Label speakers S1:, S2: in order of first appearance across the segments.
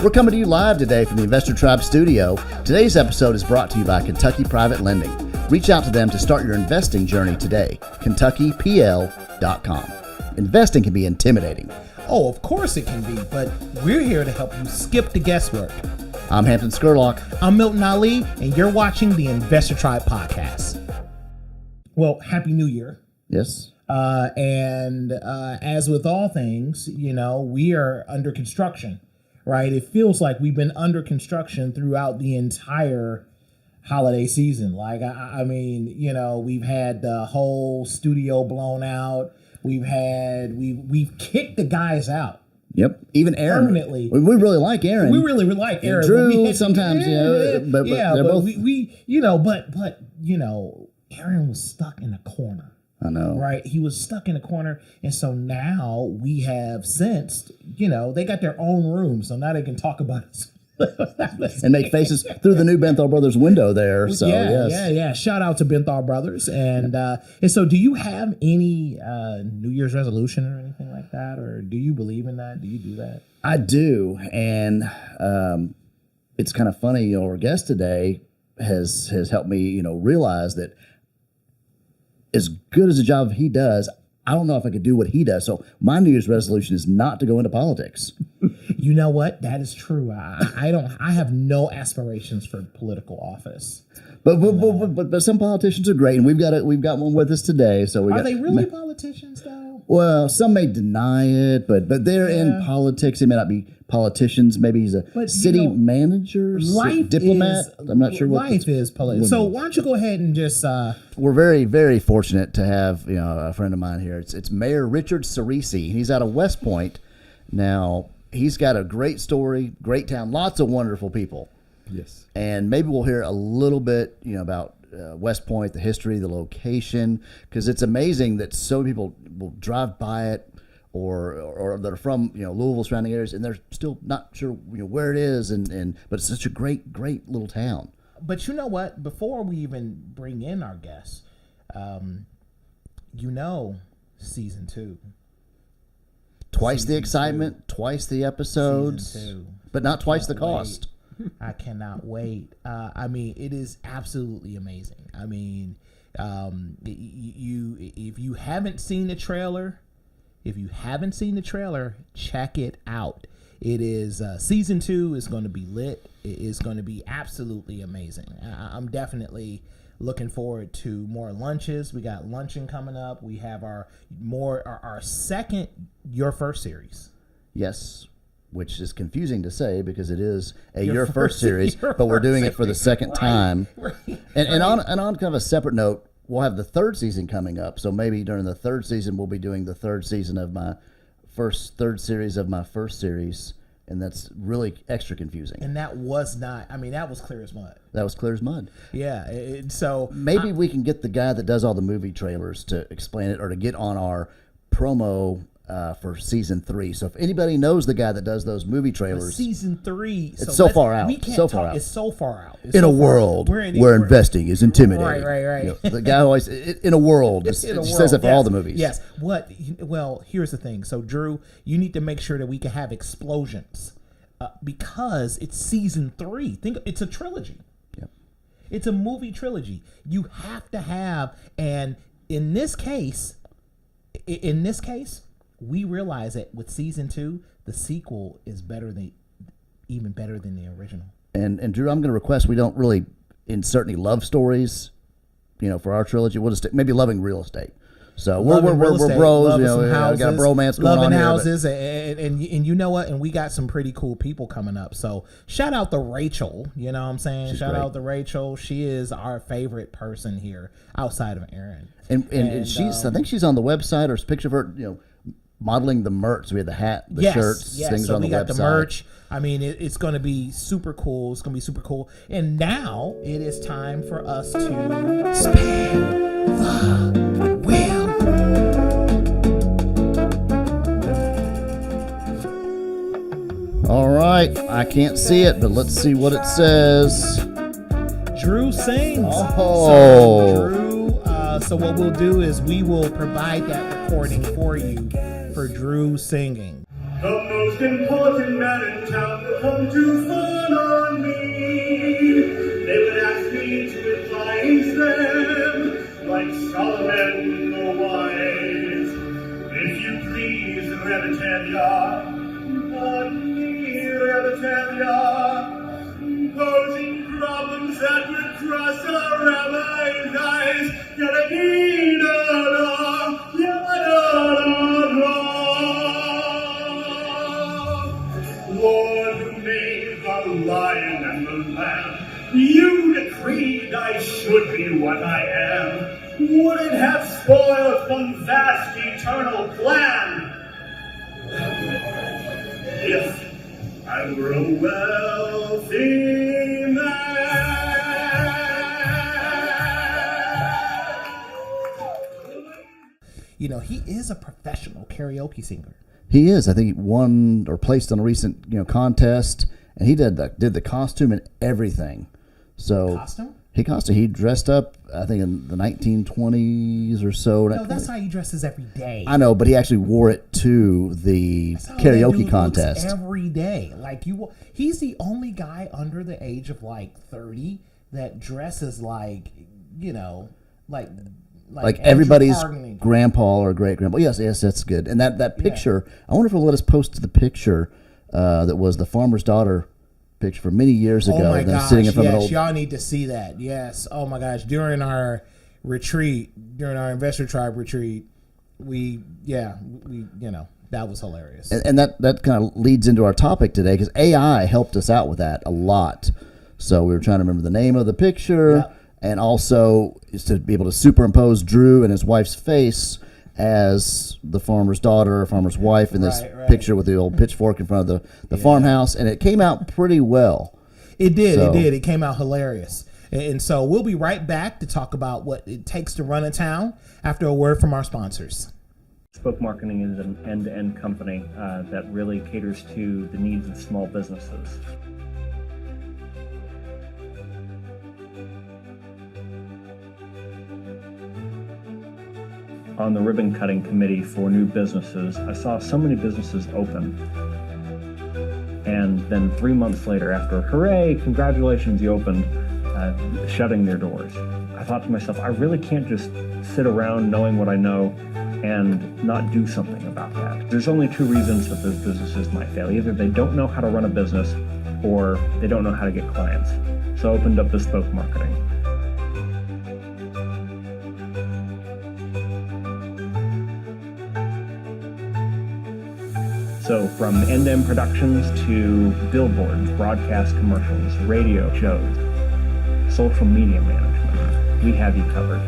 S1: We're coming to you live today from the Investor Tribe studio. Today's episode is brought to you by Kentucky Private Lending. Reach out to them to start your investing journey today. KentuckyPL.com. Investing can be intimidating.
S2: Oh, of course it can be, but we're here to help you skip the guesswork.
S1: I'm Hampton Scurlock.
S2: I'm Milton Ali, and you're watching the Investor Tribe podcast. Well, Happy New Year.
S1: Yes.
S2: And as with all things, we are under construction. Right, it feels like we've been under construction throughout the entire holiday season. Like, I mean, we've had the whole studio blown out. We've kicked the guys out.
S1: Yep, even Aaron.
S2: Permanently.
S1: We really like Aaron.
S2: We really like Aaron.
S1: Drew sometimes, but they're both.
S2: Aaron was stuck in a corner.
S1: I know.
S2: Right. He was stuck in a corner. And so now we have sensed, they got their own room. So now they can talk about it.
S1: And make faces through the new Benthal Brothers window there. So,
S2: yeah. Shout out to Benthal Brothers. And so do you have any New Year's resolution or anything like that? Or do you believe in that? Do you do that?
S1: I do. And it's kind of funny, our guest today has helped me, realize that as good as a job he does, I don't know if I could do what he does. So my New Year's resolution is not to go into politics.
S2: You know what? That is true. I have no aspirations for political office.
S1: But some politicians are great, and we've got one with us today. So
S2: are they really politicians though?
S1: Well, some may deny it, but they're in politics. They may not be politicians. Maybe he's a city manager, diplomat. I'm not sure what
S2: life is political. So why don't you go ahead and just?
S1: We're very, very fortunate to have a friend of mine here. It's Mayor Richard Ciresi. He's out of West Point. Now he's got a great story, great town, lots of wonderful people.
S3: Yes, and
S1: maybe we'll hear a little bit, about West Point, the history, the location, because it's amazing that so many people will drive by it or that are from Louisville surrounding areas, and they're still not sure where it is, but it's such a great little town.
S2: But you know what? Before we even bring in our guests, season 2.
S1: Twice the excitement, twice the episodes, but not twice the cost.
S2: I cannot wait. It is absolutely amazing. If you haven't seen the trailer, check it out. It is season 2 is going to be lit. It is going to be absolutely amazing. I'm definitely looking forward to more lunches. We got luncheon coming up. We have our second Your First series.
S1: Yes. Which is confusing to say because it is your first series, but we're doing it for the second time. Right. And on kind of a separate note, we'll have the third season coming up. So maybe during the third season, we'll be doing the third season of third series of my first series. And that's really extra confusing.
S2: And that was that was clear as mud.
S1: That was clear as mud.
S2: Yeah. So
S1: maybe we can get the guy that does all the movie trailers to explain it or to get on our promo for season 3. So if anybody knows the guy that does those movie trailers,
S2: season 3,
S1: it's so far out.
S2: It's so far out.
S1: In a world where investing is intimidating.
S2: Right.
S1: The guy always in a world. It says it for all the movies.
S2: Yes. Well, here's the thing. So Drew, you need to make sure that we can have explosions because it's season 3. It's a trilogy.
S1: Yep.
S2: It's a movie trilogy. You have to have, and in this case. We realize that with season 2, the sequel is even better than the original.
S1: And Drew, I'm going to request we don't really insert any love stories, for our trilogy. We'll just maybe loving real estate. So we're bros, we got a bromance going on here.
S2: Houses, and you know what? And we got some pretty cool people coming up. So shout out to Rachel. You know what I'm saying?
S1: She's
S2: shout
S1: great.
S2: out to Rachel. She is our favorite person here outside of Aaron.
S1: And she's I think she's on the website or a picture of her, modeling the merch. So we had the hat, the shirts, things
S2: so
S1: on the website.
S2: We got the merch. It's going to be super cool. It's going to be super cool. And now it is time for us to spin the wheel.
S1: All right. I can't see it, but let's see what it says.
S2: Drew sings.
S1: Oh.
S2: So what we'll do is we will provide that recording for you for Drew singing.
S3: The most important man in town will come to fun on me. They would ask me to advise them, like Solomon the wise. If you please, Rabbitania, not me, Rabbitania. Posing problems that would cross a rabbi's eyes. Yada-dee-da-da, yada-da-da. Lord who made the lion and the lamb, you decreed I should be what I am. Wouldn't have spoiled some vast eternal plan if I were a wealthy man.
S2: You know, he is a professional karaoke singer.
S1: He is. I think he won or placed on a recent contest, and he did the costume and everything. So
S2: Costume?
S1: He dressed up, I think, in the 1920s or so.
S2: No, that's how he dresses every day.
S1: I know, but he actually wore it to the karaoke contest
S2: every day. Like he's the only guy under the age of like 30 that dresses like
S1: everybody's
S2: Hardening.
S1: grandpa or great grandpa. Yes, that's good. And that picture, I wonder if we'll let us post the picture that was the farmer's daughter picture from many years ago.
S2: Oh my gosh,
S1: sitting in front
S2: yes,
S1: of an old...
S2: y'all need to see that. Yes. Oh my gosh. During our Investor Tribe retreat, that was hilarious.
S1: And that kind of leads into our topic today, because AI helped us out with that a lot. So we were trying to remember the name of the picture, and also is to be able to superimpose Drew and his wife's face as the farmer's daughter or farmer's wife in this picture with the old pitchfork in front of the farmhouse, and it came out pretty well.
S2: It did. It came out hilarious. And so we'll be right back to talk about what it takes to run a town after a word from our sponsors.
S4: Spoke Marketing is an end-to-end company that really caters to the needs of small businesses. On the ribbon cutting committee for new businesses, I saw so many businesses open. And then 3 months later, after, hooray, congratulations, you opened, shutting their doors. I thought to myself, I really can't just sit around knowing what I know and not do something about that. There's only two reasons that those businesses might fail. Either they don't know how to run a business, or they don't know how to get clients. So I opened up Bespoke Marketing. So from end-to-end productions to billboards, broadcast commercials, radio shows, social media management, we have you covered.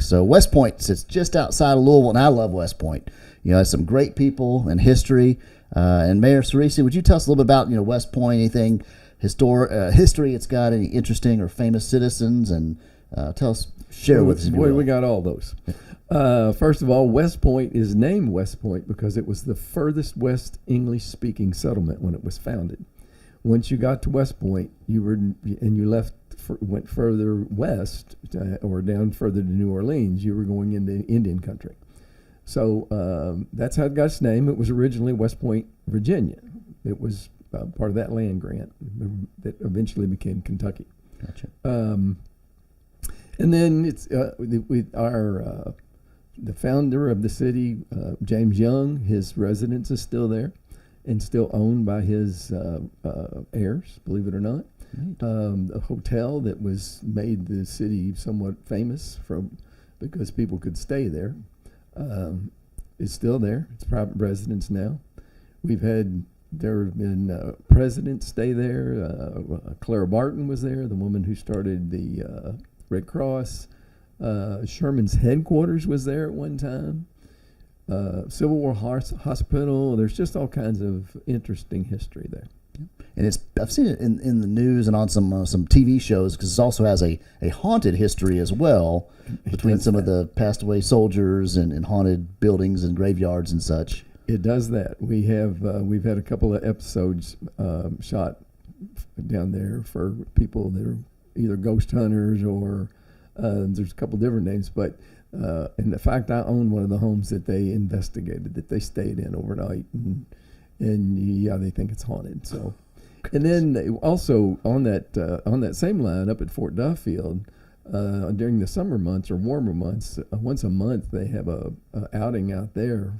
S1: So West Point sits just outside of Louisville, and I love West Point. It's some great people and history. And Mayor Ciresi, would you tell us a little bit about West Point, anything history it's got, any interesting or famous citizens, and share with us.
S5: We got all those. First of all, West Point is named West Point because it was the furthest west English-speaking settlement when it was founded. Once you got to West Point, went further west or down further to New Orleans, you were going into Indian country. So that's how it got its name. It was originally West Point, Virginia. It was part of that land grant that eventually became Kentucky.
S1: Gotcha.
S5: And then it's the founder of the city, James Young. His residence is still there, and still owned by his heirs. Believe it or not, a hotel that was made the city somewhat famous because people could stay there is still there. It's private residence now. There have been presidents stay there. Clara Barton was there, the woman who started the Red Cross. Sherman's headquarters was there at one time. Civil War Hospital. There's just all kinds of interesting history there.
S1: And I've seen it in the news and on some TV shows, because it also has a haunted history as well, between some of the passed away soldiers and haunted buildings and graveyards and such.
S5: It does that. We've had a couple of episodes shot down there for people that are either ghost hunters or there's a couple different names, but in the fact I own one of the homes that they investigated, that they stayed in overnight, and yeah, they think it's haunted. So, and then they also on that same line up at Fort Duffield, during the summer months or warmer months, once a month they have a outing out there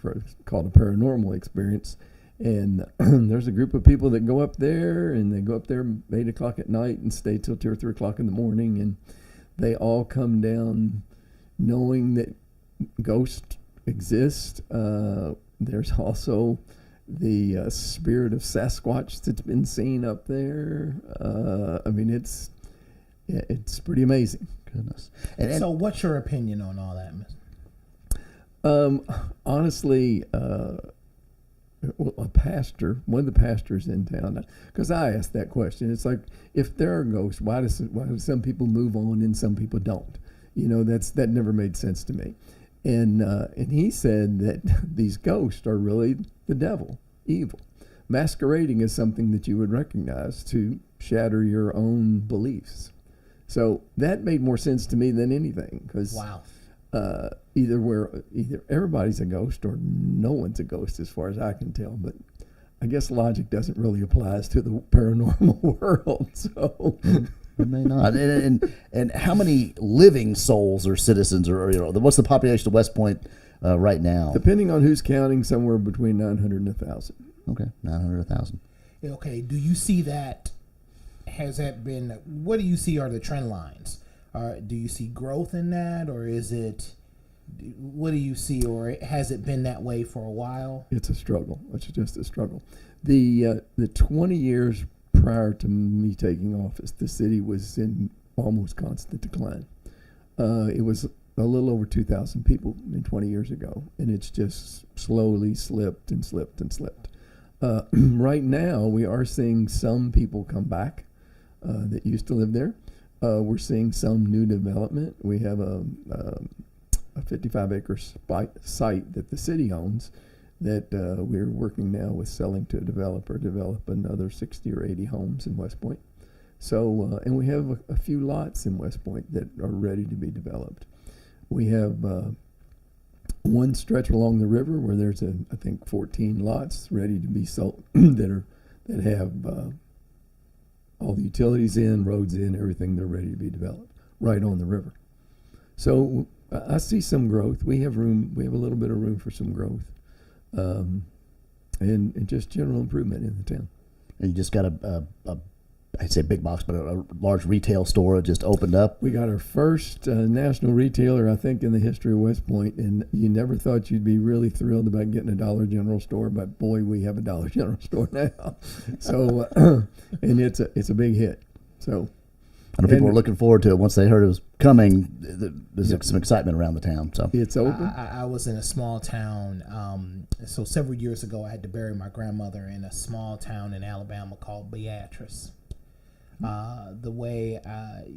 S5: called a paranormal experience. And there's a group of people that go up there, and they go up there 8 o'clock at night and stay till 2 or 3 o'clock in the morning, and they all come down knowing that ghosts exist. There's also the spirit of Sasquatch that's been seen up there. I mean, it's pretty amazing.
S1: Goodness.
S2: And so, what's your opinion on all that, Mr.?
S5: Honestly, one of the pastors in town, because I asked that question. It's like, if there are ghosts, why do some people move on and some people don't? You know, that never made sense to me. And he said that these ghosts are really the devil, evil, masquerading as something that you would recognize to shatter your own beliefs. So that made more sense to me than anything, because
S2: Wow.
S5: Either everybody's a ghost or no one's a ghost, as far as I can tell. But I guess logic doesn't really apply to the paranormal world. So
S1: It may not. And how many living souls or citizens, or what's the population of West Point right now?
S5: depending on who's counting, somewhere between 900 and 1,000.
S1: Okay, 900, 1,000.
S2: Okay, do you see that? Has that been? What do you see are the trend lines? Do you see growth in that, or is it? What do you see, or has it been that way for a while?
S5: It's a struggle. It's just a struggle. The 20 years prior to me taking office, the city was in almost constant decline. It was a little over 2,000 people 20 years ago, and it's just slowly slipped and slipped and slipped. Right now, we are seeing some people come back that used to live there. We're seeing some new development. We have a 55-acre site that the city owns that we're working now with selling to a developer, develop another 60 or 80 homes in West Point. So, and we have a few lots in West Point that are ready to be developed. We have one stretch along the river where there's I think 14 lots ready to be sold that have all the utilities in, roads in, everything. They're ready to be developed right on the river. So I see some growth. We have room. We have a little bit of room for some growth, and just general improvement in the town.
S1: And you just got I'd say big box, but a large retail store just opened up.
S5: We got our first national retailer, I think, in the history of West Point, and you never thought you'd be really thrilled about getting a Dollar General store, but boy, we have a Dollar General store now. So, and it's a big hit. So,
S1: I know people were looking forward to it once they heard it was coming. There's some excitement around the town. So
S5: it's open.
S2: I was in a small town. So several years ago, I had to bury my grandmother in a small town in Alabama called Beatrice. The way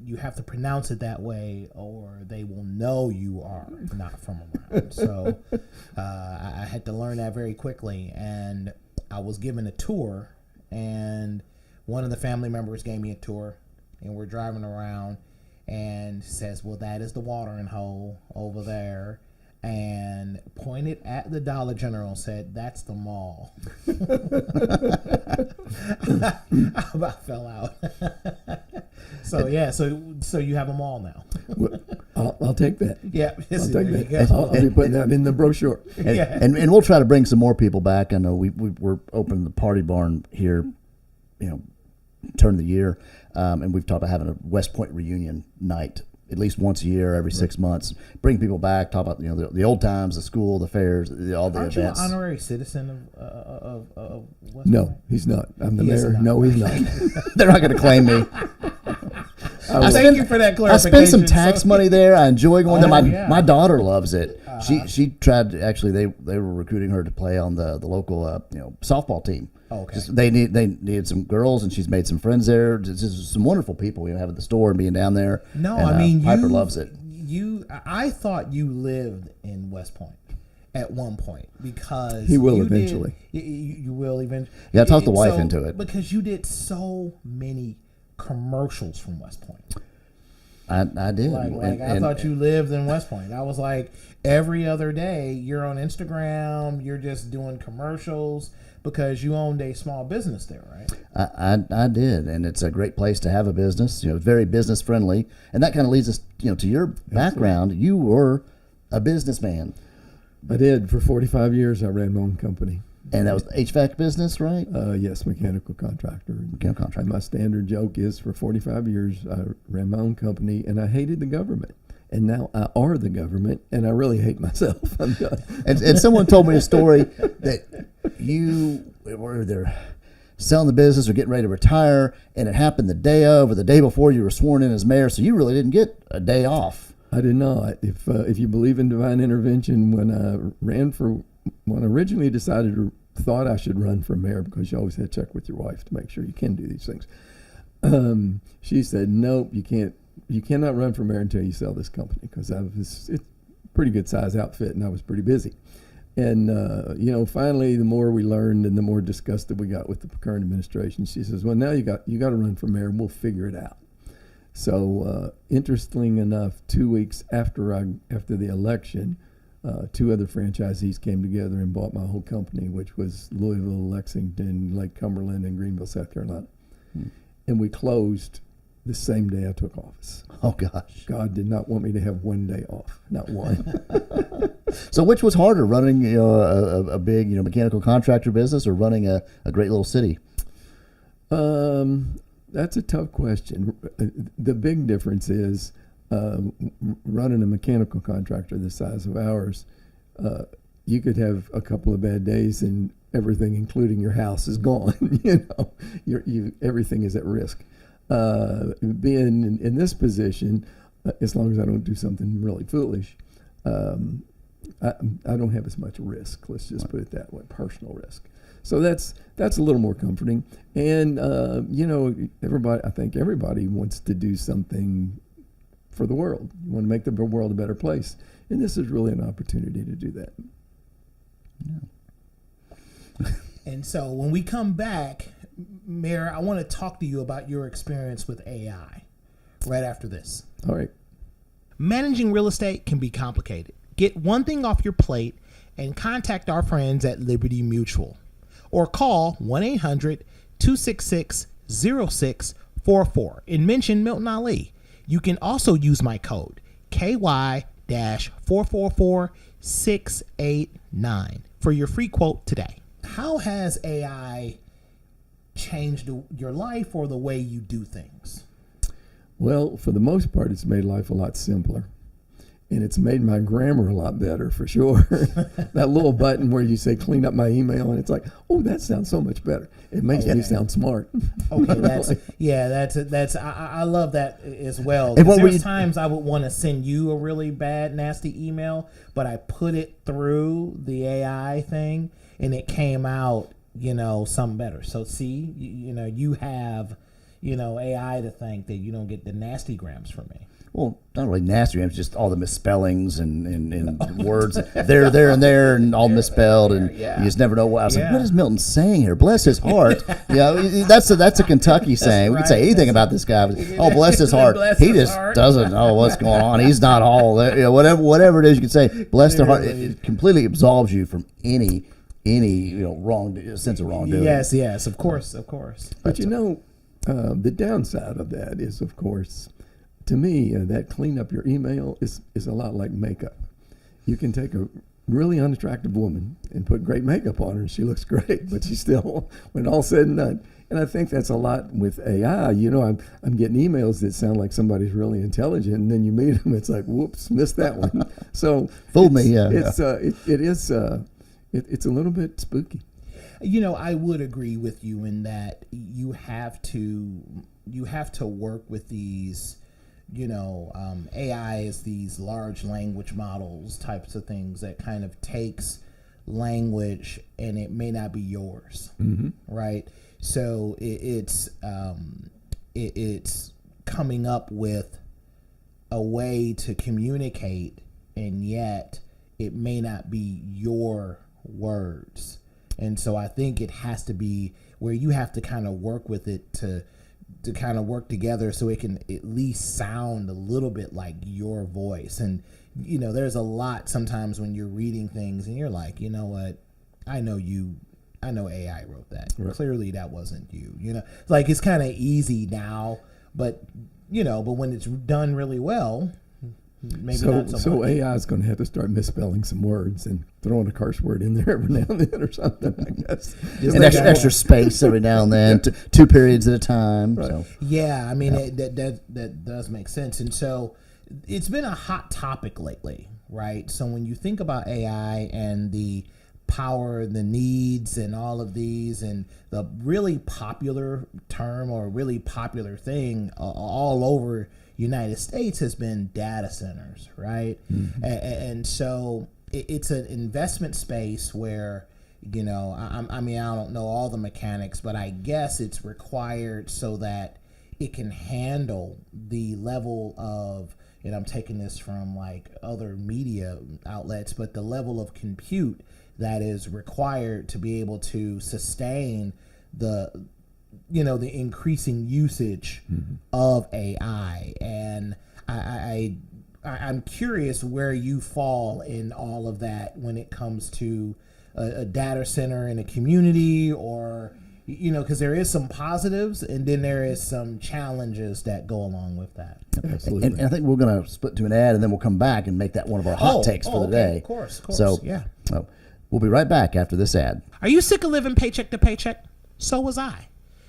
S2: you have to pronounce it that way, or they will know you are not from around. So I had to learn that very quickly, and I was given a tour, and one of the family members gave me a tour, and we're driving around, and says, "Well, that is the watering hole over there," and pointed at the Dollar General and said, "That's the mall." I about fell out. So yeah, so you have a mall now.
S5: Well, I'll take that.
S2: Yeah,
S5: I'll take that. I'll be putting that in the brochure.
S1: and we'll try to bring some more people back. I know we're opening the Party Barn here, turn of the year, and we've talked about having a West Point reunion night at least once a year, every 6 months. Bring people back, talk about the old times, the school, the fairs, all the
S2: Aren't
S1: events.
S2: you an honorary citizen of West
S5: No,
S2: Point?
S5: he's not. I'm the
S2: He is
S5: mayor.
S2: not.
S5: No, he's not.
S1: They're not going to claim me.
S2: Thank you for that
S1: I
S2: clarification.
S1: spend some tax money there. I enjoy going there.
S2: Oh, yeah.
S1: My daughter loves it. She tried to, actually they were recruiting her to play on the local softball team.
S2: Oh, okay.
S1: Just, they needed some girls, and she's made some friends there. Just some wonderful people having the store and being down there.
S2: No,
S1: and,
S2: I mean
S1: Piper loves it.
S2: I thought you lived in West Point, at one point because
S5: He will eventually.
S2: You will eventually.
S1: Yeah, I talked the wife into it.
S2: Because you did so many commercials from West Point.
S1: I did.
S2: I thought you lived in West Point. I was like, every other day you're on Instagram, you're just doing commercials because you owned a small business there, right?
S1: I did, and it's a great place to have a business. Very business friendly, and that kind of leads us, to your background. You were a businessman.
S5: I did. For 45 years, I ran my own company.
S1: And that was HVAC business, right?
S5: Yes, mechanical contractor.
S1: Mechanical contractor.
S5: And my standard joke is for 45 years, I ran my own company, and I hated the government. And now I are the government, and I really hate myself.
S1: and someone told me a story that you were there selling the business or getting ready to retire, and it happened the day of or the day before you were sworn in as mayor, so you really didn't get a day off.
S5: I did not. If you believe in divine intervention, when I originally thought I should run for mayor, because you always had to check with your wife to make sure you can do these things. She said, nope, you can't. You cannot run for mayor until you sell this company, because it's a pretty good size outfit and I was pretty busy. And, finally, the more we learned and the more disgusted we got with the current administration, she says, well, now you got to run for mayor and we'll figure it out. So, interestingly enough, 2 weeks after the election, two other franchisees came together and bought my whole company, which was Louisville, Lexington, Lake Cumberland, and Greenville, South Carolina. And we closed the same day I took office.
S1: Oh, gosh.
S5: God did not want me to have one day off, not one.
S1: So which was harder, running a big mechanical contractor business or running a great little city?
S5: That's a tough question. The big difference is running a mechanical contractor the size of ours, you could have a couple of bad days and everything, including your house, is gone. Everything is at risk. Being in this position, as long as I don't do something really foolish, I don't have as much risk. Let's just put it that way, personal risk. So that's a little more comforting. And I think everybody wants to do something for the world. You want to make the world a better place, and this is really an opportunity to do that.
S2: Yeah. And so when we come back, Mayor, I want to talk to you about your experience with AI right after this.
S5: All right.
S2: Managing real estate can be complicated. Get one thing off your plate and contact our friends at Liberty Mutual or call 1-800-266-0644 and mention Milton Ali. You can also use my code KY-444689 for your free quote today. How has AI changed your life or the way you do things?
S5: Well, for the most part, it's made life a lot simpler. And it's made my grammar a lot better, for sure. That little button where you say clean up my email, and it's like, oh, that sounds so much better. It makes me sound smart.
S2: Okay, I love that as well. There's times I would want to send you a really bad, nasty email, but I put it through the AI thing, and it came out, something better. So see, you have, AI to thank that you don't get the nasty grams from me.
S1: Well, not really nasty. It's just all the misspellings and words there, and there, and all misspelled, and you just never know what. I was like, what is Milton saying here? Bless his heart. That's a Kentucky saying. We could say anything about this guy. Oh, bless his heart. He just doesn't know what's going on. He's not all that. Whatever it is, you can say, bless their heart. It completely absolves you from any wrong sense of wrongdoing.
S2: Yes, of course.
S5: But the downside of that is, of course, to me, that clean up your email is a lot like makeup. You can take a really unattractive woman and put great makeup on her, and she looks great, but she's still, when all's said and done. And I think that's a lot with AI. I'm getting emails that sound like somebody's really intelligent, and then you meet them, it's like, whoops, missed that one. So
S1: fooled me. Yeah,
S5: it's a little bit spooky.
S2: I would agree with you in that you have to work with these. AI is these large language models types of things that kind of takes language and it may not be yours, right? So it's coming up with a way to communicate, and yet it may not be your words. And so I think it has to be where you have to kind of work with it to kind of work together so it can at least sound a little bit like your voice. And, you know, there's a lot sometimes when you're reading things and you're like, you know what, I know AI wrote that. Right. Clearly that wasn't you, you know, like it's kind of easy now, but, you know, but when it's done really well, maybe not so much.
S5: AI is going to have to start misspelling some words and throwing a curse word in there every now and then or something, I guess.
S1: And extra space every now and then, two periods at a time. Right. So.
S2: Yeah, I mean, that does make sense. And so it's been a hot topic lately, right? So when you think about AI and the power, the needs, and all of these, and the really popular term or really popular thing all over United States has been data centers, right? Mm-hmm. And so it's an investment space where, you know, I mean, I don't know all the mechanics, but I guess it's required so that it can handle the level of, and I'm taking this from like other media outlets, but the level of compute that is required to be able to sustain the increasing usage of AI. And I'm curious where you fall in all of that when it comes to a data center in a community, or, you know, because there is some positives and then there is some challenges that go along with that.
S5: Absolutely.
S1: And I think we're going to split to an ad and then we'll come back and make that one of our hot takes for the day.
S2: Of course.
S1: So,
S2: yeah.
S1: We'll be right back after this ad.
S2: Are you sick of living paycheck to paycheck? So was I.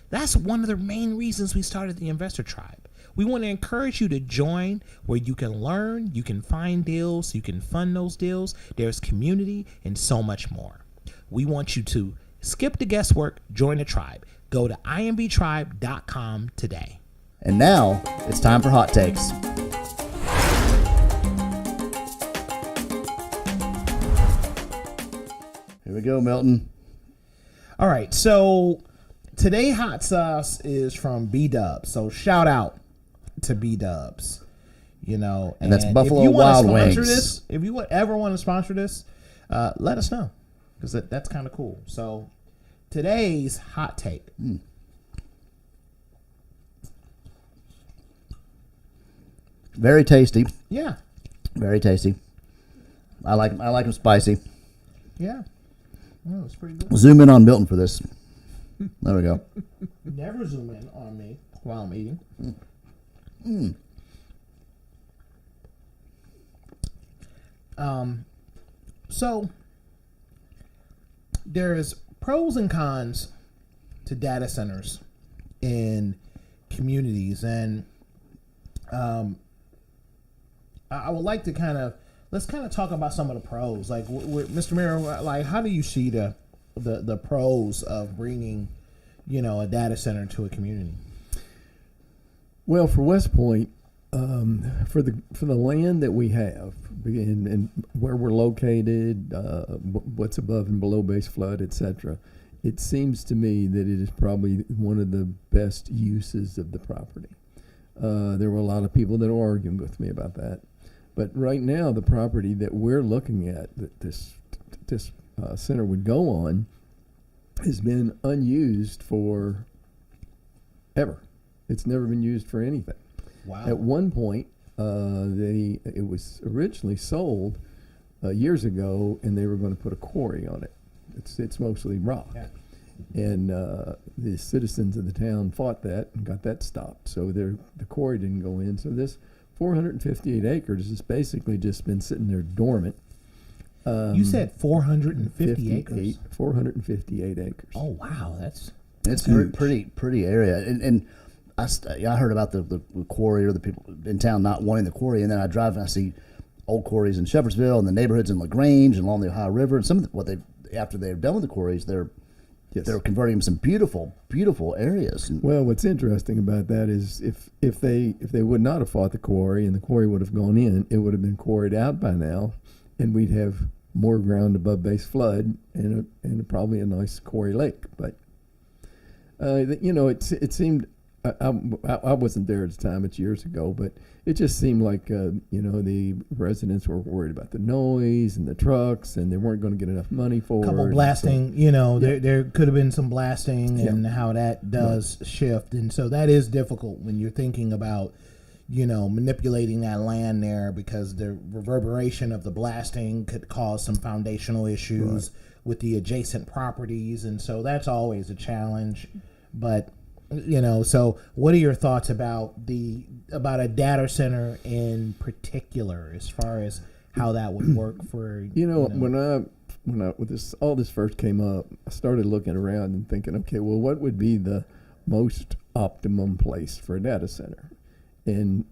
S2: That's one of the main reasons we started the Investor Tribe. We want to encourage you to join where you can learn, you can find deals, you can fund those deals. There's community and so much more. We want you to skip the guesswork, join the tribe. Go to imbtribe.com today.
S1: And now it's time for hot takes. Here we go, Milton.
S2: All right, so today hot sauce is from B-Dubs. So shout out to B-Dubs. You know,
S1: and that's Buffalo Wild Wings.
S2: If you ever want to sponsor this, let us know, because that's kind of cool. So today's hot take.
S1: Very tasty.
S2: Yeah.
S1: Very tasty. I like them spicy.
S2: Yeah. Oh, it's pretty good.
S1: Zoom in on Milton for this. There we go.
S2: Never zoom in on me while I'm eating. So there's pros and cons to data centers in communities, and I would like to let's talk about some of the pros. Like, Mr. Mayor, like, how do you see the pros of bringing, you know, a data center to a community?
S5: Well, for West Point, for the land that we have and where we're located, what's above and below base flood, etc., it seems to me that it is probably one of the best uses of the property. There were a lot of people that were arguing with me about that. But right now, the property that we're looking at, that this center would go on, has been unused for ever. It's never been used for anything.
S2: Wow.
S5: At one point, it was originally sold years ago, and they were going to put a quarry on it. It's mostly rock. Yeah. And the citizens of the town fought that and got that stopped. So the quarry didn't go in. So this 458 acres has basically just been sitting there dormant.
S2: You said 450 acres?
S5: 458 acres.
S2: Oh, wow. That's
S1: pretty area. And I heard about the quarry, or the people in town not wanting the quarry, and then I drive and I see old quarries in Shepherdsville and the neighborhoods in LaGrange and along the Ohio River, and some of after they're done with the quarries, they're converting them some beautiful areas.
S5: Well, what's interesting about that is if they would not have fought the quarry and the quarry would have gone in, it would have been quarried out by now, and we'd have more ground above base flood and probably a nice quarry lake. But it seemed I wasn't there at the time, it's years ago, but it just seemed like, the residents were worried about the noise and the trucks, and they weren't going to get enough money for
S2: Couple
S5: it.
S2: blasting, there could have been some blasting and how that does shift. And so that is difficult when you're thinking about, manipulating that land there, because the reverberation of the blasting could cause some foundational issues with the adjacent properties. And so that's always a challenge. But, so what are your thoughts about a data center in particular, as far as how that would work for,
S5: when all this first came up, I started looking around and thinking, okay, well, what would be the most optimum place for a data center? And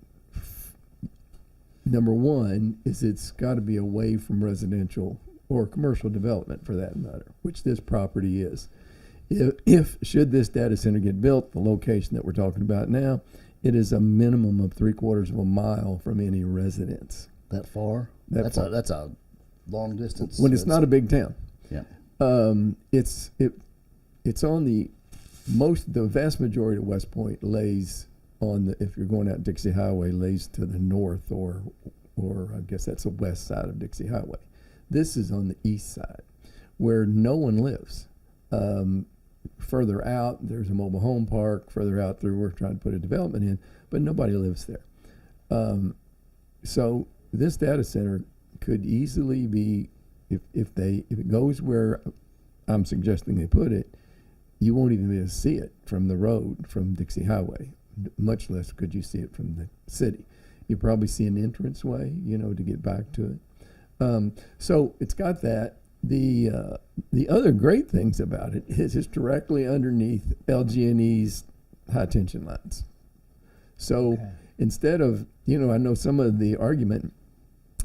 S5: number one is it's got to be away from residential or commercial development, for that matter, which this property is. If should this data center get built, the location that we're talking about now, it is a minimum of 3/4 of a mile from any residence.
S1: That far? That's a long distance.
S5: When it's not a big town.
S1: Yeah.
S5: It's on the vast majority of West Point lays on if you're going out Dixie Highway, lays to the north, or I guess that's the west side of Dixie Highway. This is on the east side, where no one lives. Further out, there's a mobile home park. Further out, we're trying to put a development in, but nobody lives there. So this data center could easily be, if it goes where I'm suggesting they put it, you won't even be able to see it from the road, from Dixie Highway. Much less could you see it from the city. You probably see an entranceway, to get back to it. So it's got that. The other great things about it is it's directly underneath LG&E's high tension lines. So instead of, I know some of the argument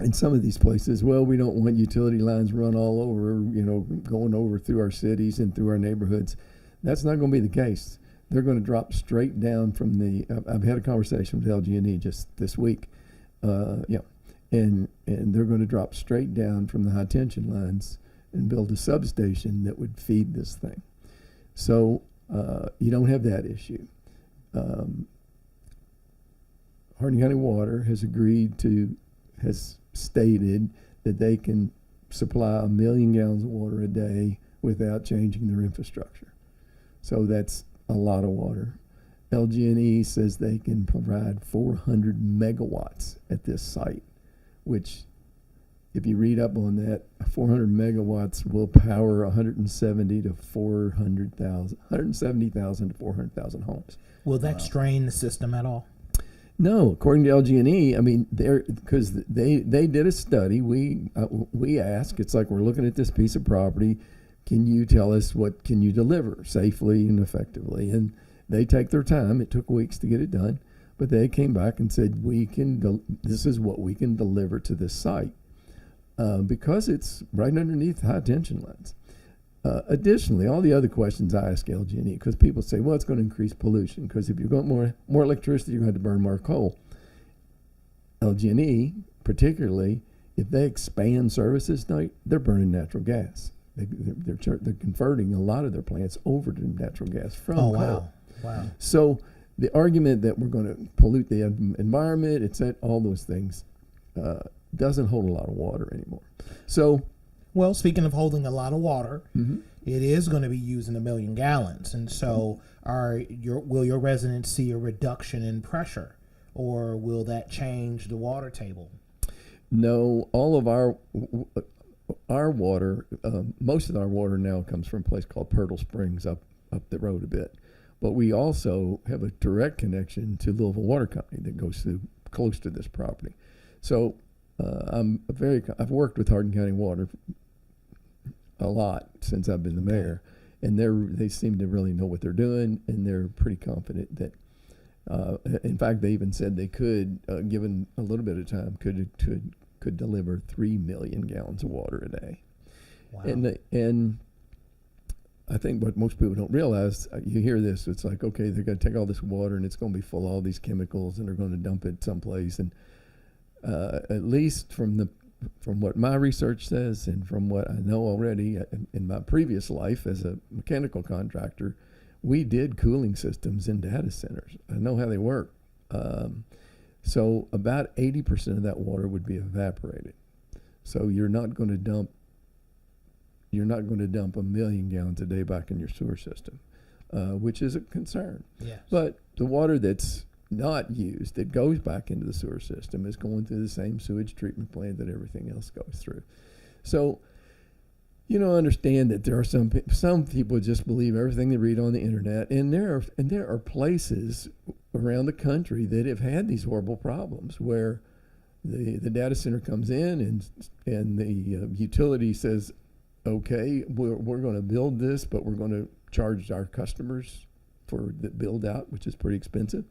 S5: in some of these places, well, we don't want utility lines run all over, going over through our cities and through our neighborhoods. That's not going to be the case. They're going to drop straight down from I've had a conversation with LG&E just this week, and they're going to drop straight down from the high tension lines and build a substation that would feed this thing. So you don't have that issue. Hardin County Water has stated that they can supply 1 million gallons of water a day without changing their infrastructure. So that's a lot of water. LG&E says they can provide 400 megawatts at this site, which, if you read up on that, 400 megawatts will power 170,000 to 400,000 homes. Will
S2: that strain the system at all?
S5: No, according to LG&E, because they did a study. We asked. It's like, we're looking at this piece of property. Can you tell us what can you deliver safely and effectively? And they take their time. It took weeks to get it done, but they came back and said, this is what we can deliver to this site, because it's right underneath high tension lines. Additionally, all the other questions I ask LG&E, because people say, well, it's going to increase pollution, because if you've got more electricity, you're going to have to burn more coal. LG&E, particularly, if they expand services, they're burning natural gas. They're converting a lot of their plants over to natural gas from coal.
S2: Wow.
S5: So the argument that we're going to pollute the environment, all those things, doesn't hold a lot of water anymore. So,
S2: well, speaking of holding a lot of water, it is going to be using 1 million gallons, and so will your residents see a reduction in pressure, or will that change the water table?
S5: No, all of our water, most of our water now comes from a place called Purtle Springs up the road a bit. But we also have a direct connection to Louisville Water Company that goes through close to this property. So I've worked with Hardin County Water a lot since I've been the mayor, and they seem to really know what they're doing, and they're pretty confident that. In fact, they even said they could, given a little bit of time, could deliver 3 million gallons of water a day. Wow. And I think what most people don't realize, you hear this, it's like, okay, they're going to take all this water and it's going to be full of all these chemicals and they're going to dump it someplace. And at least from what my research says and from what I know already in my previous life as a mechanical contractor, we did cooling systems in data centers. I know how they work. So about 80% of that water would be evaporated. So you're not going to dump 1 million gallons a day back in your sewer system, which is a concern.
S2: Yes.
S5: But the water that's not used, that goes back into the sewer system, is going through the same sewage treatment plant that everything else goes through. So, understand that there are some people just believe everything they read on the internet, and there are places around the country that have had these horrible problems where the data center comes in and the utility says, okay, we're going to build this, but we're going to charge our customers for the build out, which is pretty expensive.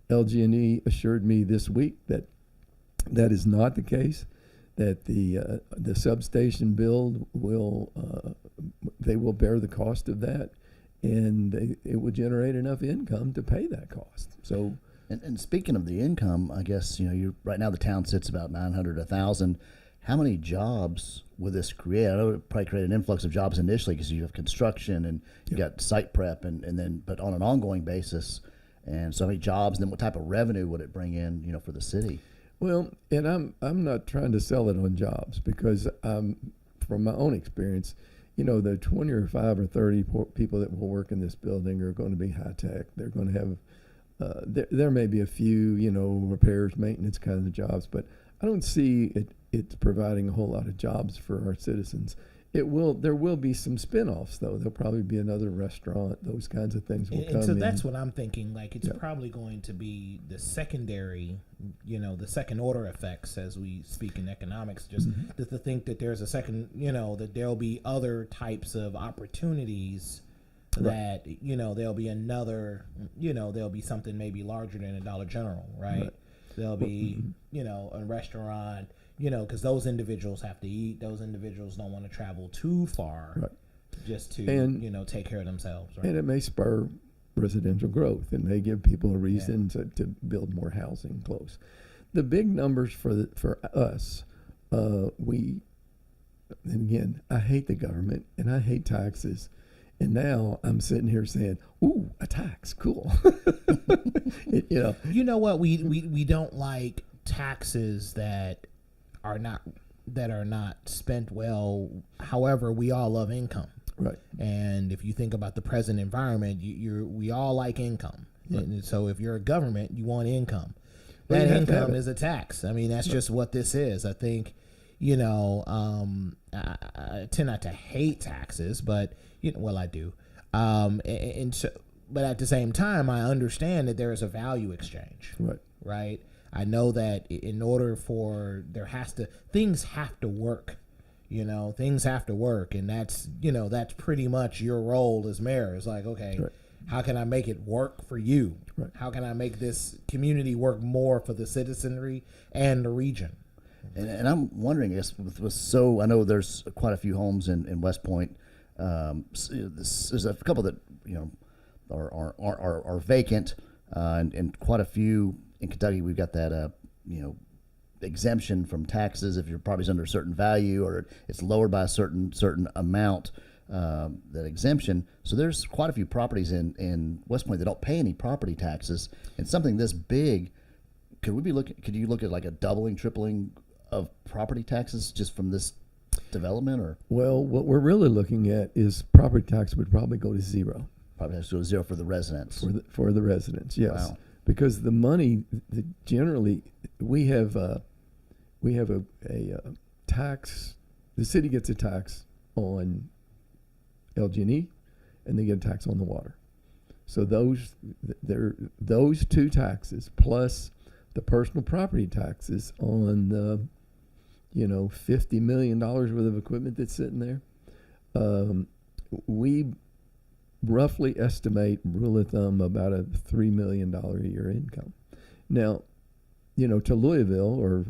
S5: LG&E assured me this week that that is not the case, that the substation build they will bear the cost of that, and it will generate enough income to pay that cost. So,
S1: and speaking of the income, I guess right now the town sits about 900, 1,000. How many jobs will this create? I know it probably create an influx of jobs initially because you have construction and you got site prep, and then but on an ongoing basis, and so many jobs. And then what type of revenue would it bring in, for the city?
S5: Well, and I'm not trying to sell it on jobs because from my own experience, the 20 or 5 or 30 people that will work in this building are going to be high tech. They're going to have there may be a few repairs, maintenance kind of jobs, but I don't see it's providing a whole lot of jobs for our citizens. There will be some spin-offs though. There'll probably be another restaurant. Those kinds of things will come in.
S2: So that's what I'm thinking. Like it's probably going to be the secondary, the second order effects as we speak in economics. Just to think that there's a second, that there'll be other types of opportunities. That there'll be another, there'll be something maybe larger than a Dollar General, right? There'll be a restaurant. Because those individuals have to eat. Those individuals don't want to travel too far just to, take care of themselves. Right?
S5: And it may spur residential growth. It may give people a reason to build more housing close. The big numbers for us, and again, I hate the government and I hate taxes. And now I'm sitting here saying, "Ooh, a tax, cool."
S2: You know what? We don't like taxes that are not spent well. However, we all love income,
S5: right?
S2: And if you think about the present environment, we all like income. Right. And so if you're a government, you want income. That income is a tax. I mean, that's just what this is. I think, I tend not to hate taxes, but I do. And so, but at the same time, I understand that there is a value exchange, right? I know that in order for things have to work, things have to work. And that's pretty much your role as mayor is like, okay, how can I make it work for you? Right. How can I make this community work more for the citizenry and the region?
S1: And I'm wondering, I guess, I know there's quite a few homes in West Point. There's a couple that, are vacant, and quite a few in Kentucky. We've got that, exemption from taxes if your property's under a certain value or it's lowered by a certain amount, that exemption. So there's quite a few properties in West Point that don't pay any property taxes. And something this big, could you look at like a doubling, tripling of property taxes just from this development? Or
S5: what we're really looking at is property tax would probably go to zero.
S1: Property tax go to zero for the residents.
S5: For the residents, yes.
S1: Wow.
S5: Because the money, generally, we have a tax. The city gets a tax on LG&E, and they get a tax on the water. So those two taxes plus the personal property taxes on the $50 million worth of equipment that's sitting there. We roughly estimate, rule of thumb, about a $3 million a year income. Now, to Louisville or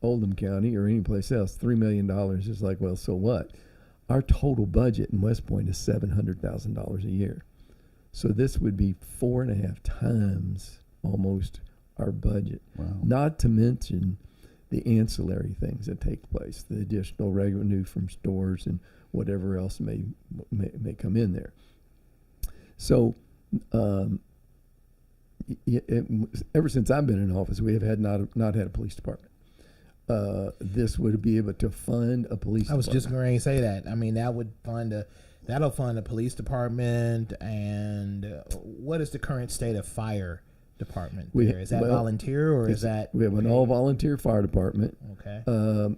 S5: Oldham County or any place else, $3 million is like, well, so what? Our total budget in West Point is $700,000 a year. So this would be 4.5 times almost our budget.
S1: Wow.
S5: Not to mention the ancillary things that take place, the additional revenue from stores and whatever else may come in there. So, ever since I've been in office, we have had not had a police department. This would be able to fund a police department.
S2: I was just going to say that. I mean, that'll fund a police department. And what is the current state of fire department? Is that volunteer or is that?
S5: We have an all-volunteer fire department.
S2: Okay.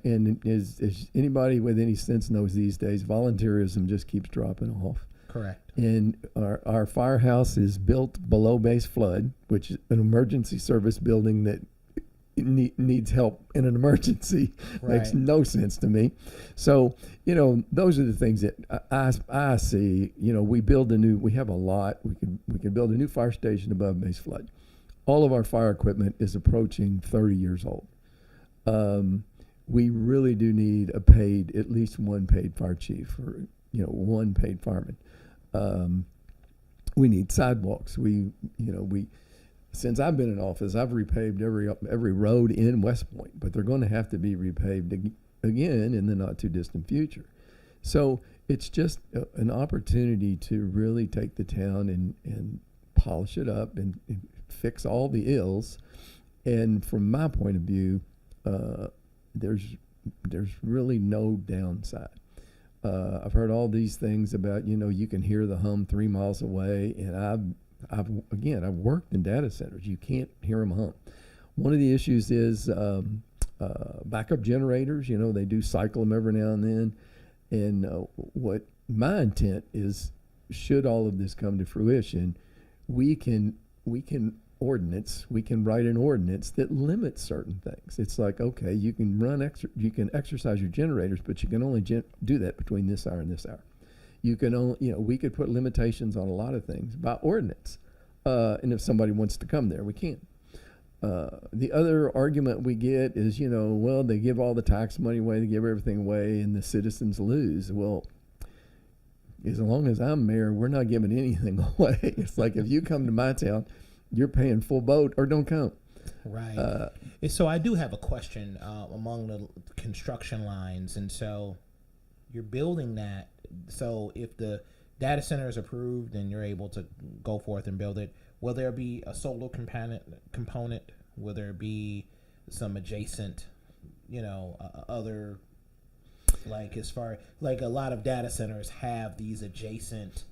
S5: And as anybody with any sense knows these days, volunteerism just keeps dropping off.
S2: Correct.
S5: And our firehouse is built below base flood, which is an emergency service building that needs help in an emergency.
S2: Right.
S5: Makes no sense to me. So, those are the things that I see. We have a lot. We can build a new fire station above base flood. All of our fire equipment is approaching 30 years old. We really do need at least one paid fire chief or, one paid fireman. We need sidewalks. Since I've been in office, I've repaved every road in West Point, but they're going to have to be repaved again in the not too distant future. So it's just an opportunity to really take the town and polish it up and fix all the ills. And from my point of view, there's really no downside. I've heard all these things about, you can hear the hum 3 miles away, and I've worked in data centers. You can't hear them hum. One of the issues is backup generators. They do cycle them every now and then. And what my intent is, should all of this come to fruition, we can write an ordinance that limits certain things. It's like, okay, you can exercise your generators, but you can only do that between this hour and this hour. You can only, we could put limitations on a lot of things by ordinance. And if somebody wants to come there, we can. The other argument we get is, they give all the tax money away, they give everything away, and the citizens lose. Well, as long as I'm mayor, we're not giving anything away. It's like, if you come to my town, you're paying full boat or don't come.
S2: Right. So I do have a question among the construction lines. And so you're building that. So if the data center is approved and you're able to go forth and build it, will there be a solar component? Will there be some adjacent, other, as far like a lot of data centers have these adjacent,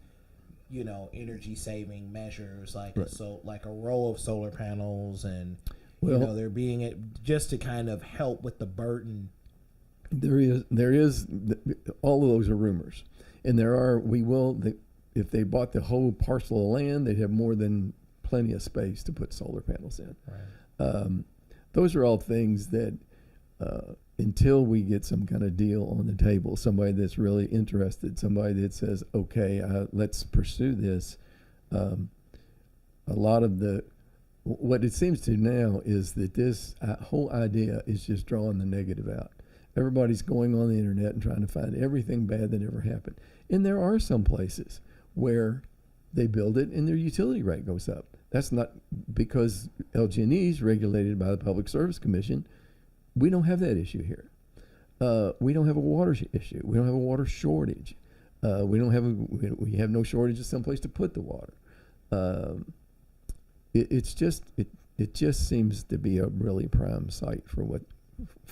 S2: energy saving measures, like
S5: right.
S2: like a row of solar panels, and they're being it just to kind of help with the burden.
S5: There is all of those are rumors, and if they bought the whole parcel of land, they'd have more than plenty of space to put solar panels in. Right. Those are all things that until we get some kind of deal on the table, somebody that's really interested, somebody that says, okay, let's pursue this. A lot of what it seems to now is that this whole idea is just drawing the negative out. Everybody's going on the internet and trying to find everything bad that ever happened. And there are some places where they build it and their utility rate goes up. That's not because LG&E is regulated by the Public Service Commission. We don't have that issue here. We don't have a water issue. We don't have a water shortage. We have no shortage of someplace to put the water. It just seems to be a really prime site for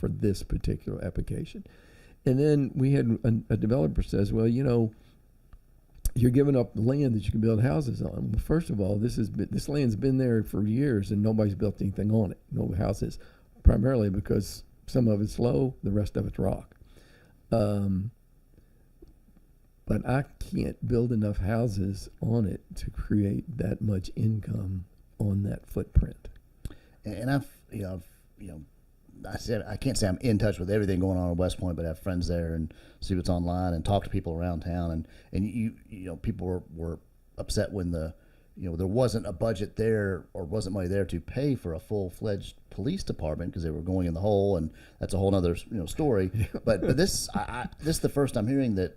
S5: this particular application. And then we had a developer says, well, you're giving up land that you can build houses on. Well, first of all, this land's been there for years and nobody's built anything on it. No houses, primarily because some of it's low, the rest of it's rock. But I can't build enough houses on it to create that much income on that footprint.
S1: And I said I can't say I'm in touch with everything going on in West Point, but I have friends there and see what's online and talk to people around town. And people were upset when there wasn't a budget there or wasn't money there to pay for a full-fledged police department because they were going in the hole, and that's a whole other story. But this is the first I'm hearing that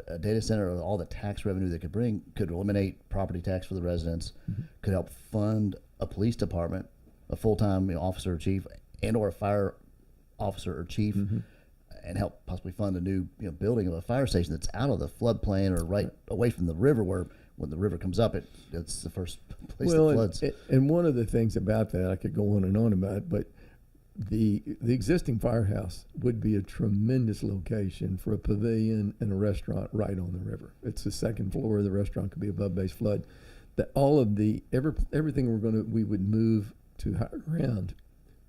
S1: a data center or all the tax revenue they could eliminate property tax for the residents, mm-hmm. could help fund a police department, a full-time officer or chief, and or a fire officer or chief, mm-hmm. and help possibly fund a new building of a fire station that's out of the floodplain or right away from the river where when the river comes up, it's the first place
S5: Well,
S1: that floods.
S5: and one of the things about that, I could go on and on about, but the existing firehouse would be a tremendous location for a pavilion and a restaurant right on the river. It's the second floor. The restaurant could be above base flood. That all of everything we would move to higher ground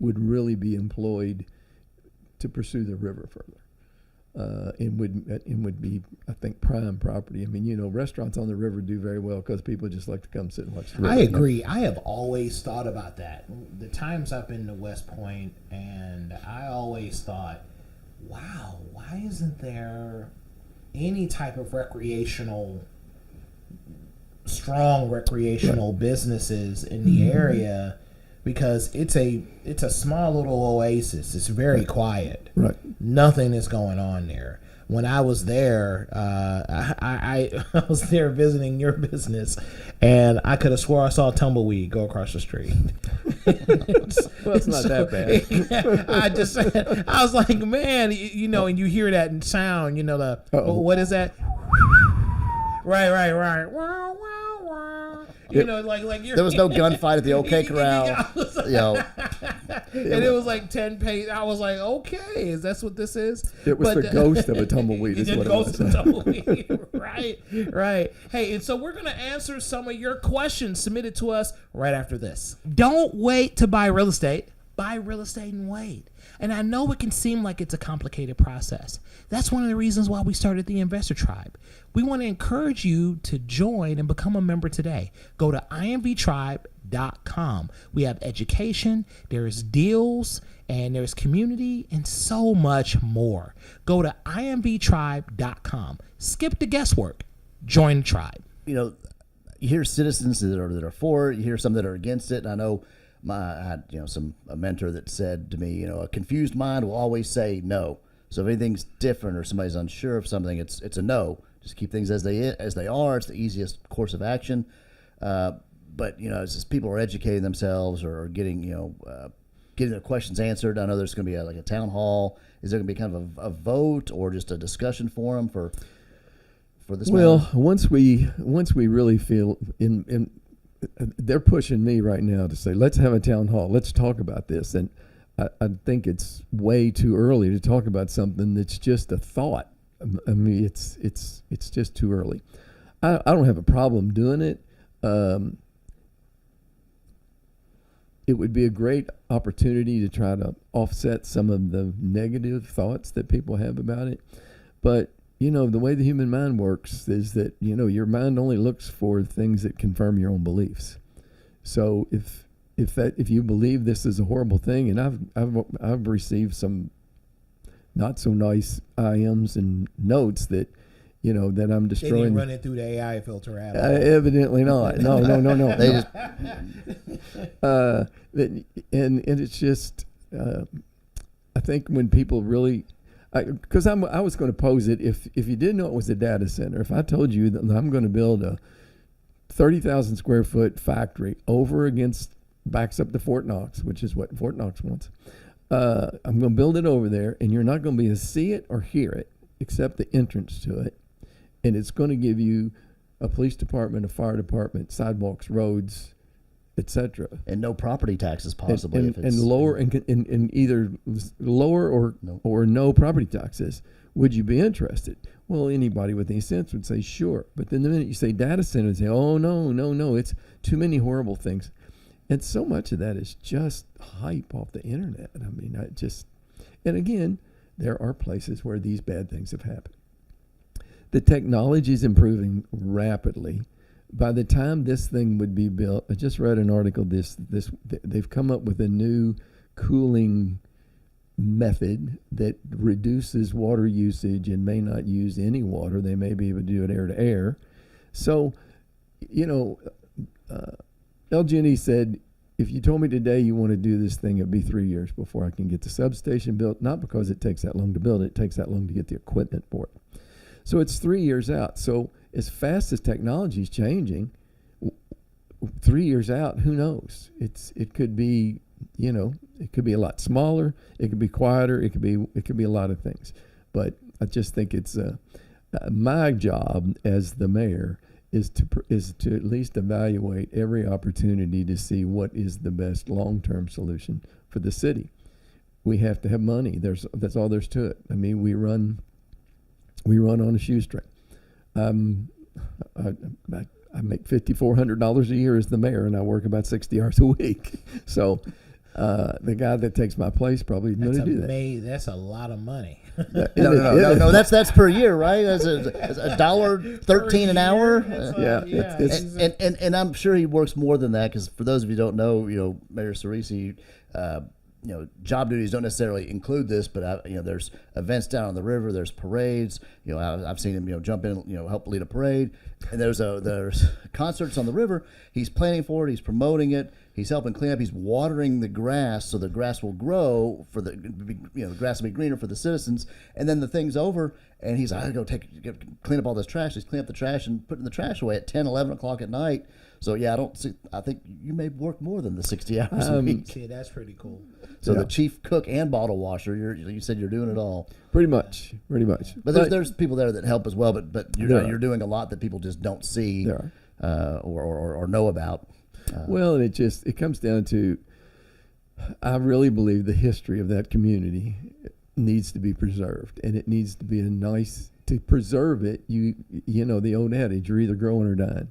S5: would really be employed to pursue the river further. And would be, I think, prime property. I mean, restaurants on the river do very well because people just like to come sit and watch the river.
S2: I agree. I have always thought about that. The times I've been to West Point, and I always thought, wow, why isn't there any type of strong recreational businesses in the area? Because it's a small little oasis. It's very quiet.
S5: Right.
S2: Nothing is going on there. When I was there, I was there visiting your business, and I could have swore I saw a tumbleweed go across the street.
S5: Well, it's not that bad.
S2: I was like, man, and you hear that in sound, what is that? Right. Wow, wow, wow. Like you're,
S1: There was no gunfight at the OK Corral.
S2: And it was like 10 pages. I was like, okay, is that what this is?
S5: It was the ghost of a tumbleweed. Is
S2: The
S5: what
S2: ghost
S5: it
S2: of
S5: was.
S2: a tumbleweed. Right. Hey, and so we're going to answer some of your questions submitted to us right after this. Don't wait to buy real estate. Buy real estate and wait. And I know it can seem like it's a complicated process. That's one of the reasons why we started the Investor Tribe. We want to encourage you to join and become a member today. Go to imvtribe.com. We have education, there's deals, and there's community, and so much more. Go to imvtribe.com. Skip the guesswork. Join the tribe.
S1: You hear citizens that are for it. You hear some that are against it. And I know I had a mentor that said to me, a confused mind will always say no. So if anything's different or somebody's unsure of something, it's a no. Just keep things as they are. It's the easiest course of action. But as just people are educating themselves or getting their questions answered. I know there's going to be a town hall. Is there going to be kind of a vote or just a discussion forum for this?
S5: Well, once we really feel in they're pushing me right now to say, let's have a town hall. Let's talk about this. And I think it's way too early to talk about something that's just a thought. I mean, it's just too early. I don't have a problem doing it. It would be a great opportunity to try to offset some of the negative thoughts that people have about it. But the way the human mind works is that, your mind only looks for things that confirm your own beliefs. So if you believe this is a horrible thing, and I've received some not so nice IMs and notes that, that I'm destroying.
S2: They didn't run it through the AI filter at all.
S5: Evidently not. No.
S1: They just
S5: and it's just, I think when people really, because I was going to pose it, if you didn't know it was a data center, if I told you that I'm going to build a 30,000 square foot factory backs up to Fort Knox, which is what Fort Knox wants. I'm going to build it over there, and you're not going to be able to see it or hear it except the entrance to it. And it's going to give you a police department, a fire department, sidewalks, roads, etc.
S1: And no property taxes possibly.
S5: And lower and either lower or no property taxes. Would you be interested? Well, anybody with any sense would say sure. But then the minute you say data center, they say, oh no, it's too many horrible things. And so much of that is just hype off the internet. I mean, and again, there are places where these bad things have happened. The technology is improving rapidly. By the time this thing would be built, I just read an article. They've come up with a new cooling method that reduces water usage and may not use any water. They may be able to do it air to air. So, LG&E said, if you told me today you want to do this thing, it'd be 3 years before I can get the substation built. Not because it takes that long to build it, it takes that long to get the equipment for it. So it's 3 years out. So as fast as technology is changing, 3 years out, who knows? It could be, it could be a lot smaller. It could be quieter. It could be a lot of things. But I just think it's my job as the mayor is to at least evaluate every opportunity to see what is the best long-term solution for the city. We have to have money. That's all there's to it. I mean, we run on a shoestring. I make $5,400 a year as the mayor, and I work about 60 hours a week. So the guy that takes my place probably going to do that.
S2: That's a lot of money.
S1: No. That's per year, right? That's a $1.13 an hour. And I'm sure he works more than that, because for those of you who don't know, Mayor Ciresi, job duties don't necessarily include this, but there's events down on the river, there's parades. I've seen him jump in, help lead a parade, and there's concerts on the river. He's planning for it, he's promoting it, he's helping clean up, he's watering the grass so the grass will grow for the grass will be greener for the citizens. And then the thing's over, and he's like, I gotta go clean up all this trash. He's cleaning up the trash and putting the trash away at 10, 11 o'clock at night. So I think you may work more than the 60 hours a week.
S2: See, that's pretty cool.
S1: So the chief cook and bottle washer, you said you're doing it all.
S5: Pretty much.
S1: But there's people there that help as well. But you're doing a lot that people just don't see or know about.
S5: Well, and it comes down to, I really believe the history of that community needs to be preserved, and it needs to be to preserve it. The old adage, you're either growing or dying.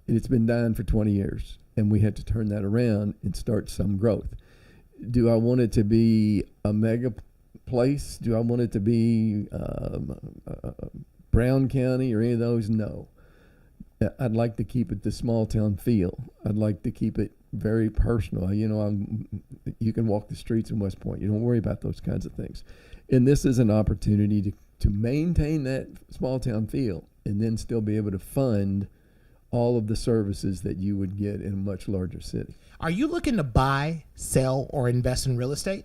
S5: And it's been dying for 20 years, and we had to turn that around and start some growth. Do I want it to be a mega place? Do I want it to be Brown County or any of those? No. I'd like to keep it the small town feel. I'd like to keep it very personal. You can walk the streets in West Point. You don't worry about those kinds of things. And this is an opportunity to maintain that small town feel and then still be able to fund all of the services that you would get in a much larger city.
S2: Are you looking to buy, sell, or invest in real estate?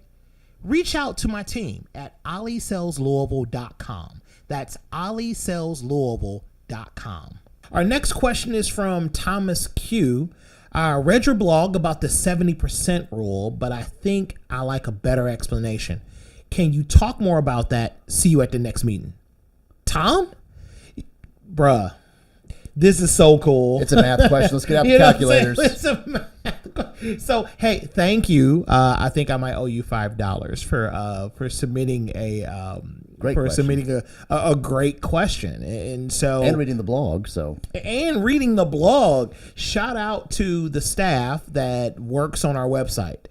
S2: Reach out to my team at olliesellslouisville.com. That's olliesellslouisville.com. Our next question is from Thomas Q. I read your blog about the 70% rule, but I think I like a better explanation. Can you talk more about that? See you at the next meeting. Tom? Bruh. This is so cool.
S1: It's a math question. Let's get out the calculators.
S2: It's a math question. So, hey, thank you. I think I might owe you $5 for submitting a great question. And
S1: reading the blog.
S2: Shout out to the staff that works on our website.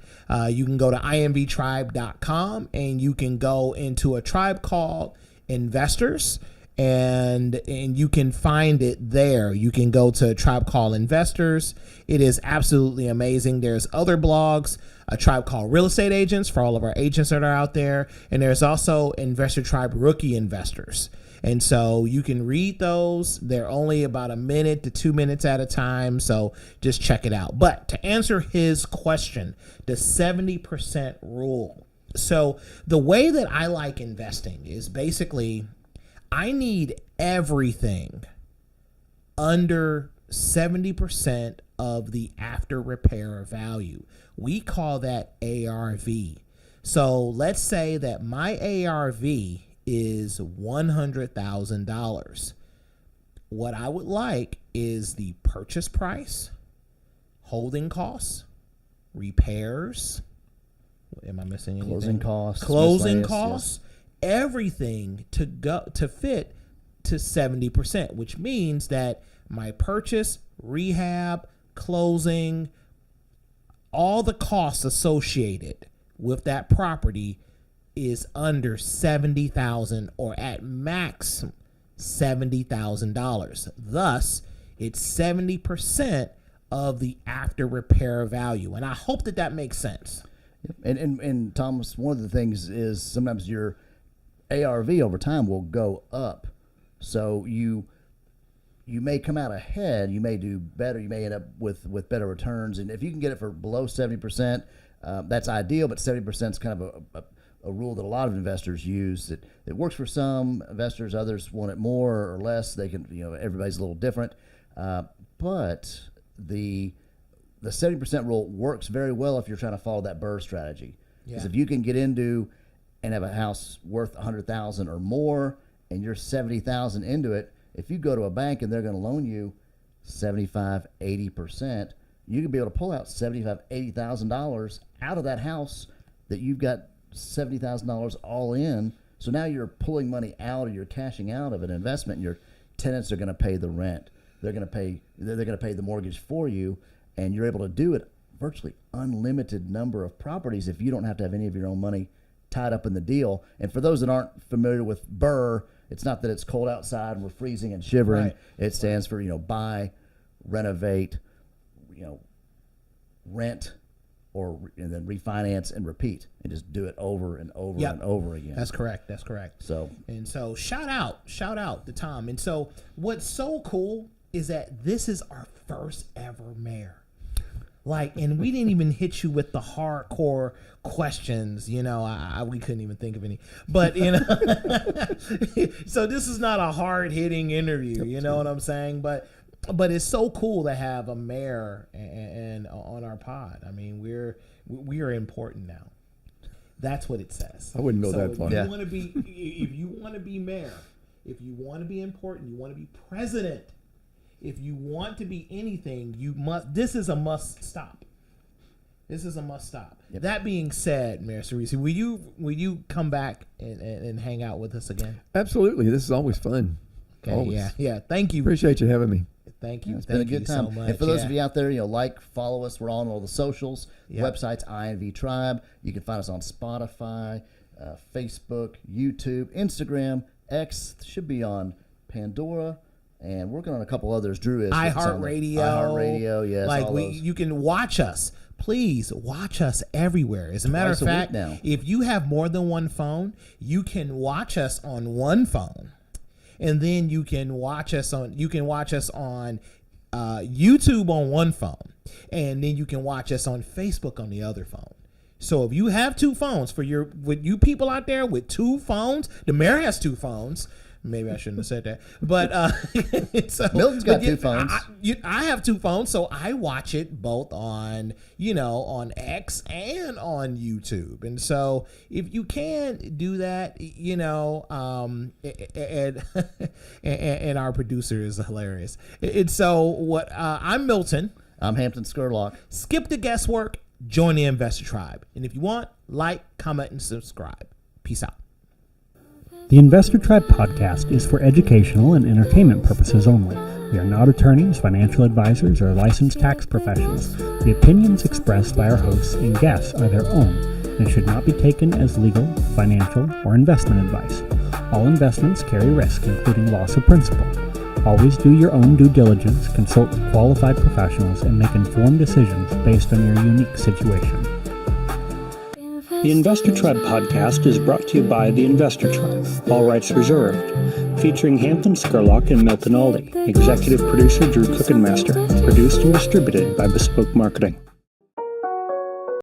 S2: You can go to imbtribe.com and you can go into a tribe called Investors. And you can find it there. You can go to Tribe Called Investors. It is absolutely amazing. There's other blogs, a Tribe Called Real Estate Agents for all of our agents that are out there. And there's also Investor Tribe Rookie Investors. And so you can read those. They're only about 1 minute to 2 minutes at a time. So just check it out. But to answer his question, the 70% rule. So the way that I like investing is basically, I need everything under 70% of the after repair value. We call that ARV. So let's say that my ARV is $100,000. What I would like is the purchase price, holding costs, repairs. Am I missing anything? Closing costs. Yes. Everything to fit to 70%, which means that my purchase, rehab, closing, all the costs associated with that property is under $70,000 or at max $70,000. Thus, it's 70% of the after repair value. And I hope that makes sense.
S1: And Thomas, one of the things is sometimes your ARV over time will go up. So you may come out ahead, you may do better, you may end up with better returns. And if you can get it for below 70%, that's ideal, but 70% is kind of a rule that a lot of investors use. It works for some investors, others want it more or less. They can, everybody's a little different. But the 70% rule works very well if you're trying to follow that BRRRR strategy. Because if you can get into and have a house worth $100,000 or more, and you're $70,000 into it, if you go to a bank and they're going to loan you 75, 80%, you could be able to pull out $75,000, $80,000 out of that house that you've got $70,000 all in. So now you're pulling money out, or you're cashing out of an investment. And your tenants are going to pay the rent. They're going to pay the mortgage for you, and you're able to do it virtually unlimited number of properties if you don't have to have any of your own money tied up in the deal. And for those that aren't familiar with BRRRR, it's not that it's cold outside and we're freezing and shivering.
S2: Right.
S1: It stands for, buy, renovate, rent, and then refinance and repeat, and just do it over and over and over again.
S2: That's correct. So shout out to Tom. And so what's so cool is that this is our first ever mayor. And we didn't even hit you with the hardcore questions, we couldn't even think of any. But so this is not a hard hitting interview, you know what I'm saying? But it's so cool to have a mayor and on our pod. I mean, we are important now. That's what it says.
S5: I wouldn't go that far.
S2: If you want to be mayor, if you want to be important, you want to be president, if you want to be anything, you must. This is a must stop. Yep. That being said, Mayor Ciresi, will you come back and hang out with us again?
S5: Absolutely. This is always fun.
S2: Okay.
S5: Always.
S2: Yeah. Thank you.
S5: Appreciate you having me.
S2: Thank you.
S1: It's been a good time.
S2: So much.
S1: And for those of you out there, follow us. We're on all the socials,
S2: Yep.
S1: websites, INV Tribe. You can find us on Spotify, Facebook, YouTube, Instagram, X. Should be on Pandora, and working on a couple others. Drew is
S2: iHeartRadio.
S1: Yes. all those.
S2: You can watch us. Please watch us everywhere. As a matter of
S1: Twice a week
S2: fact,
S1: now.
S2: if you have more than one phone, you can watch us on one phone. And then you can watch us on YouTube on one phone, and then you can watch us on Facebook on the other phone. So if you have two phones, with you people out there with two phones, the mayor has two phones. Maybe I shouldn't have said that, but so
S1: Milton's got two phones.
S2: I have two phones, so I watch it both on on X and on YouTube. And so if you can do that, and our producer is hilarious. And so I'm Milton.
S1: I'm Hampton Scurlock.
S2: Skip the guesswork. Join the Investor Tribe. And if you want, like, comment, and subscribe. Peace out.
S6: The Investor Tribe podcast is for educational and entertainment purposes only. We are not attorneys, financial advisors, or licensed tax professionals. The opinions expressed by our hosts and guests are their own and should not be taken as legal, financial, or investment advice. All investments carry risk, including loss of principal. Always do your own due diligence, consult with qualified professionals, and make informed decisions based on your unique situation.
S7: The Investor Tribe podcast is brought to you by the Investor Tribe, all rights reserved, featuring Hampton Scurlock and Milton Aldi, executive producer Drew Cookenmaster, produced and distributed by Bespoke Marketing.